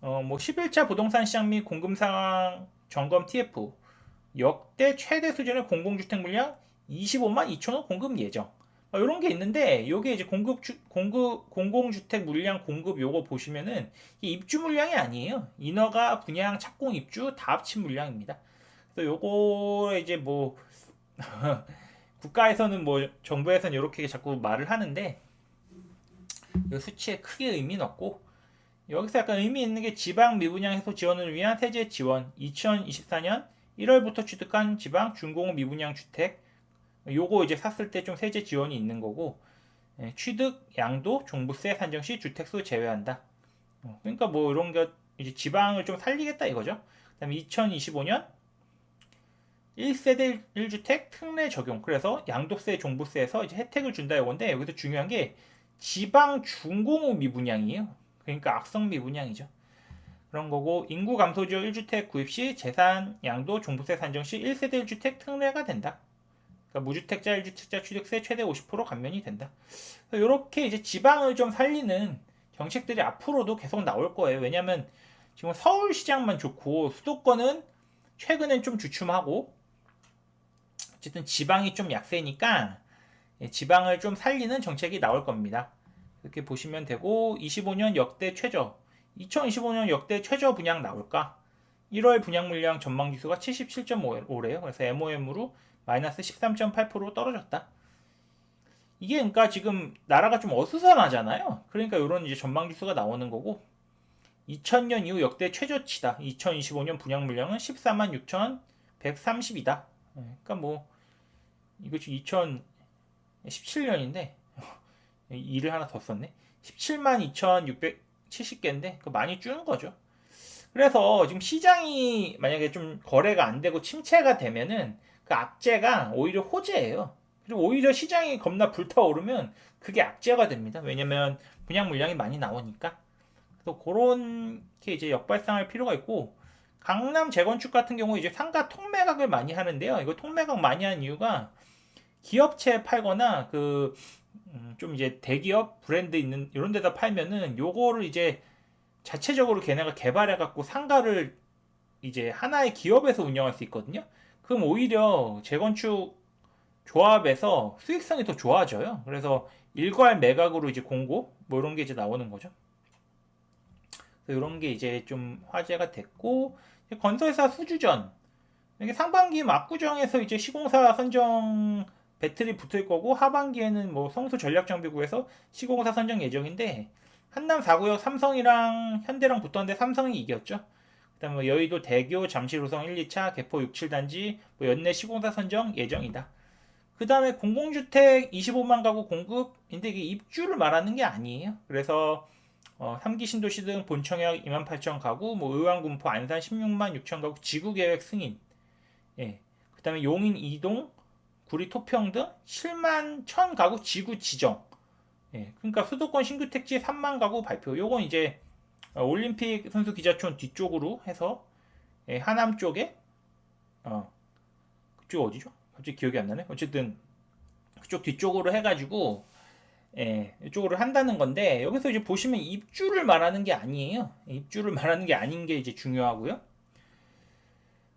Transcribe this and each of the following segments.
뭐 11차 부동산 시장 및 공급 상황 점검 TF 역대 최대 수준의 공공주택 물량 25만 2천 호 공급 예정. 이런 게 있는데 요게 이제 공급 공공주택 물량 공급 요거 보시면은 이게 입주 물량이 아니에요. 인허가, 분양, 착공, 입주 다 합친 물량입니다. 그래서 요거 이제 뭐 국가에서는 뭐 정부에서는 이렇게 자꾸 말을 하는데 이 수치에 크게 의미는 없고 여기서 약간 의미 있는 게 지방 미분양 해소 지원을 위한 세제 지원 2024년 1월부터 취득한 지방 준공업 미분양 주택 요거 이제 샀을 때 좀 세제 지원이 있는 거고 취득 양도 종부세 산정 시 주택수 제외한다. 그러니까 뭐 이런 거 이제 지방을 좀 살리겠다 이거죠. 그다음에 2025년 1세대 1주택 특례 적용. 그래서 양도세, 종부세에서 이제 혜택을 준다 이건데 여기서 중요한 게 지방 준공업 미분양이에요. 그러니까 악성 미분양이죠. 그런 거고 인구 감소 지역 1주택 구입 시 재산, 양도, 종부세 산정 시 1세대 1주택 특례가 된다. 그러니까 무주택자 1주택자 취득세 최대 50% 감면이 된다. 이렇게 이제 지방을 좀 살리는 정책들이 앞으로도 계속 나올 거예요. 왜냐면 지금 서울시장만 좋고 수도권은 최근엔 좀 주춤하고 어쨌든 지방이 좀 약세니까 지방을 좀 살리는 정책이 나올 겁니다. 이렇게 보시면 되고 25년 역대 최저 2025년 역대 최저 분양 나올까? 1월 분양 물량 전망 지수가 77.5래요. 그래서 MOM으로 마이너스 13.8% 떨어졌다. 이게 그러니까 지금 나라가 좀 어수선하잖아요. 그러니까 이런 이제 전망 지수가 나오는 거고 2000년 이후 역대 최저치다. 2025년 분양 물량은 14만 6,130이다. 그러니까 뭐 이거 지금 2017년인데 일을 하나 더 썼네. 17만 2,670개인데 많이 줄은 거죠. 그래서 지금 시장이 만약에 좀 거래가 안 되고 침체가 되면은 그 악재가 오히려 호재예요. 그리고 오히려 시장이 겁나 불타오르면 그게 악재가 됩니다. 왜냐면 분양 물량이 많이 나오니까. 그래서 그런 게 이제 역발상할 필요가 있고 강남 재건축 같은 경우 이제 상가 통매각을 많이 하는데요. 이거 통매각 많이 하는 이유가 기업체 팔거나 좀 이제 대기업 브랜드 있는 이런 데다 팔면은 요거를 이제 자체적으로 걔네가 개발해 갖고 상가를 이제 하나의 기업에서 운영할 수 있거든요. 그럼 오히려 재건축 조합에서 수익성이 더 좋아져요. 그래서 일괄 매각으로 이제 공고 뭐 이런 게 이제 나오는 거죠. 그래서 이런 게 이제 좀 화제가 됐고 건설사 수주전 이게 상반기 압구정에서 이제 시공사 선정 배틀이 붙을 거고 하반기에는 뭐 성수 전략정비구에서 시공사 선정 예정인데 한남 4구역 삼성이랑 현대랑 붙었는데 삼성이 이겼죠. 그다음에 뭐 여의도 대교 잠실호성 1, 2차 개포 6, 7단지 뭐 연내 시공사 선정 예정이다. 그 다음에 공공주택 25만 가구 공급인데 이게 입주를 말하는 게 아니에요. 그래서 3기 신도시 등 본청약 2만 8천 가구, 뭐 의왕군포 안산 16만 6천 가구 지구계획 승인, 예. 그 다음에 용인 이동, 구리 토평 등 7만 1천 가구 지구 지정. 예. 그러니까 수도권 신규 택지 3만 가구 발표. 요건 이제 올림픽 선수 기자촌 뒤쪽으로 해서 하남 쪽에 그쪽 어디죠? 갑자기 기억이 안 나네. 어쨌든 그쪽 뒤쪽으로 해가지고 이쪽으로 한다는 건데 여기서 이제 보시면 입주를 말하는 게 아니에요. 입주를 말하는 게 아닌 게 이제 중요하고요.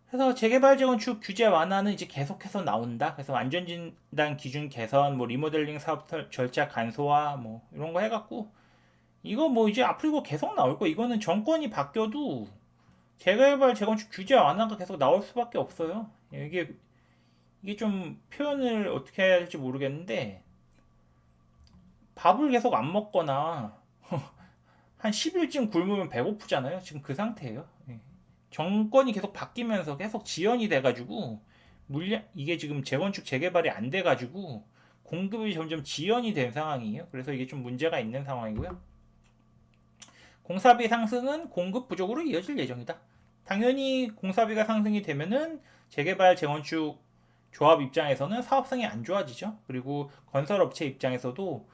그래서 재개발 재건축 규제 완화는 이제 계속해서 나온다. 그래서 안전진단 기준 개선, 뭐 리모델링 사업 절차 간소화, 뭐 이런 거 해갖고 이거 뭐 이제 앞으로 계속 나올 거. 이거는 정권이 바뀌어도 재개발 재건축 규제 완화가 계속 나올 수밖에 없어요. 이게 좀 표현을 어떻게 해야 할지 모르겠는데 밥을 계속 안 먹거나 한 10일쯤 굶으면 배고프잖아요. 지금 그 상태예요. 정권이 계속 바뀌면서 계속 지연이 돼가지고 물량 이게 지금 재건축 재개발이 안 돼가지고 공급이 점점 지연이 된 상황이에요. 그래서 이게 좀 문제가 있는 상황이고요. 공사비 상승은 공급 부족으로 이어질 예정이다. 당연히 공사비가 상승이 되면은 재개발 재건축 조합 입장에서는 사업성이 안 좋아지죠. 그리고 건설업체 입장에서도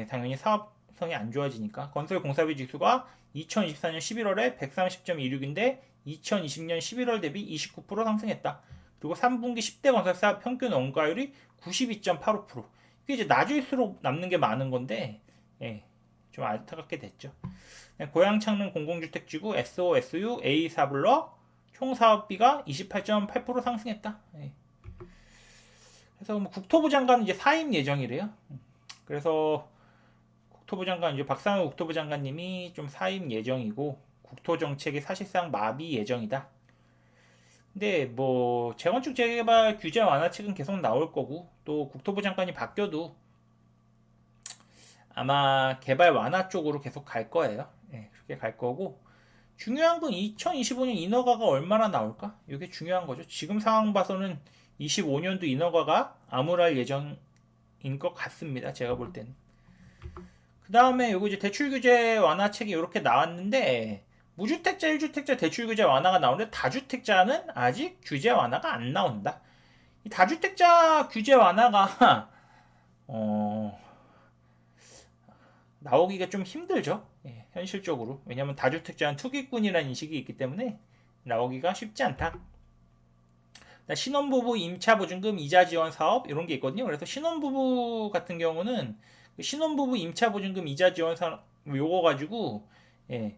당연히 사업성이 안 좋아지니까 건설 공사비 지수가 2024년 11월에 130.26인데 2020년 11월 대비 29% 상승했다. 그리고 3분기 10대 건설사 평균 원가율이 92.85%. 이게 이제 낮을수록 남는 게 많은 건데 좀 안타깝게 됐죠. 고양창릉 공공주택지구 SOSU A4블럭 총 사업비가 28.8% 상승했다. 예. 그래서 뭐 국토부 장관은 이제 사임 예정이래요. 그래서 국토부 장관 이제 박상우 국토부 장관님이 좀 사임 예정이고 국토 정책이 사실상 마비 예정이다. 근데 뭐 재건축 재개발 규제 완화책은 계속 나올 거고 또 국토부 장관이 바뀌어도 아마 개발 완화 쪽으로 계속 갈 거예요. 예, 그렇게 갈 거고 중요한 건 2025년 인허가가 얼마나 나올까? 이게 중요한 거죠. 지금 상황 봐서는 25년도 인허가가 암울할 예정인 것 같습니다. 제가 볼 때는. 그 다음에 요거 이제 대출 규제 완화책이 이렇게 나왔는데 무주택자, 1주택자 대출 규제 완화가 나오는데 다주택자는 아직 규제 완화가 안 나온다. 이 다주택자 규제 완화가 나오기가 좀 힘들죠. 예, 현실적으로. 왜냐하면 다주택자는 투기꾼이라는 인식이 있기 때문에 나오기가 쉽지 않다. 신혼부부 임차보증금 이자지원 사업 이런 게 있거든요. 그래서 신혼부부 같은 경우는 신혼부부 임차보증금 이자지원 사업 요거 가지고 예,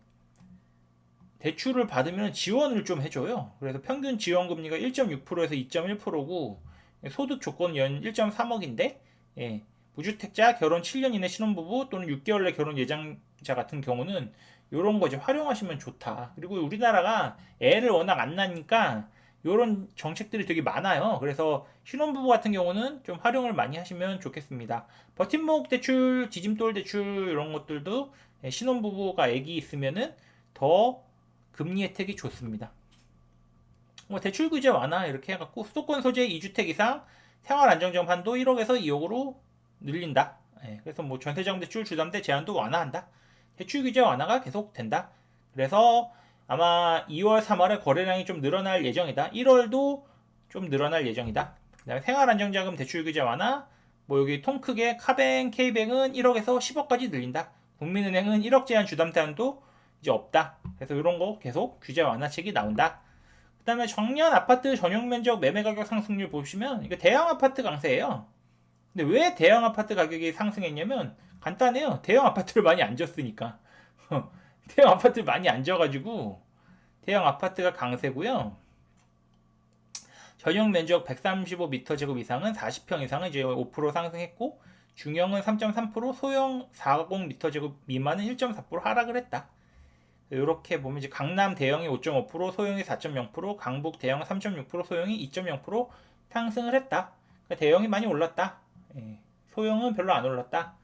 대출을 받으면 지원을 좀 해줘요. 그래서 평균 지원금리가 1.6%에서 2.1%고 소득 조건 연 1.3억인데 예, 무주택자, 결혼 7년 이내 신혼부부 또는 6개월 내 결혼 예정자 같은 경우는 이런 거 이제 활용하시면 좋다. 그리고 우리나라가 애를 워낙 안 낳으니까 이런 정책들이 되게 많아요. 그래서 신혼부부 같은 경우는 좀 활용을 많이 하시면 좋겠습니다. 버팀목 대출, 디딤돌 대출 이런 것들도 신혼부부가 애기 있으면은 더 금리 혜택이 좋습니다. 뭐 대출 규제 완화 이렇게 해갖고 수도권 소재 2주택 이상 생활 안정적 한도 1억에서 2억으로 늘린다. 예, 그래서 뭐 전세자금 대출 주담대 제한도 완화한다. 대출 규제 완화가 계속 된다. 그래서 아마 2월, 3월에 거래량이 좀 늘어날 예정이다. 1월도 좀 늘어날 예정이다. 그다음에 생활안정자금 대출 규제 완화, 뭐 여기 통 크게 카뱅, K뱅은 1억에서 10억까지 늘린다. 국민은행은 1억 제한 주담대 한도 이제 없다. 그래서 이런 거 계속 규제 완화책이 나온다. 그 다음에 정년 아파트 전용 면적 매매 가격 상승률 보시면 이거 대형 아파트 강세예요. 근데 왜 대형 아파트 가격이 상승했냐면 간단해요. 대형 아파트를 많이 안 졌으니까. 대형 아파트를 많이 안 져가지고 대형 아파트가 강세고요. 전용 면적 135m 제곱 이상은 40평 이상은 이제 5% 상승했고 중형은 3.3%, 소형 40m 제곱 미만은 1.4% 하락을 했다. 이렇게 보면 이제 강남 대형이 5.5%, 소형이 4.0%, 강북 대형 3.6%, 소형이 2.0% 상승을 했다. 그러니까 대형이 많이 올랐다. 소형은 별로 안 올랐다.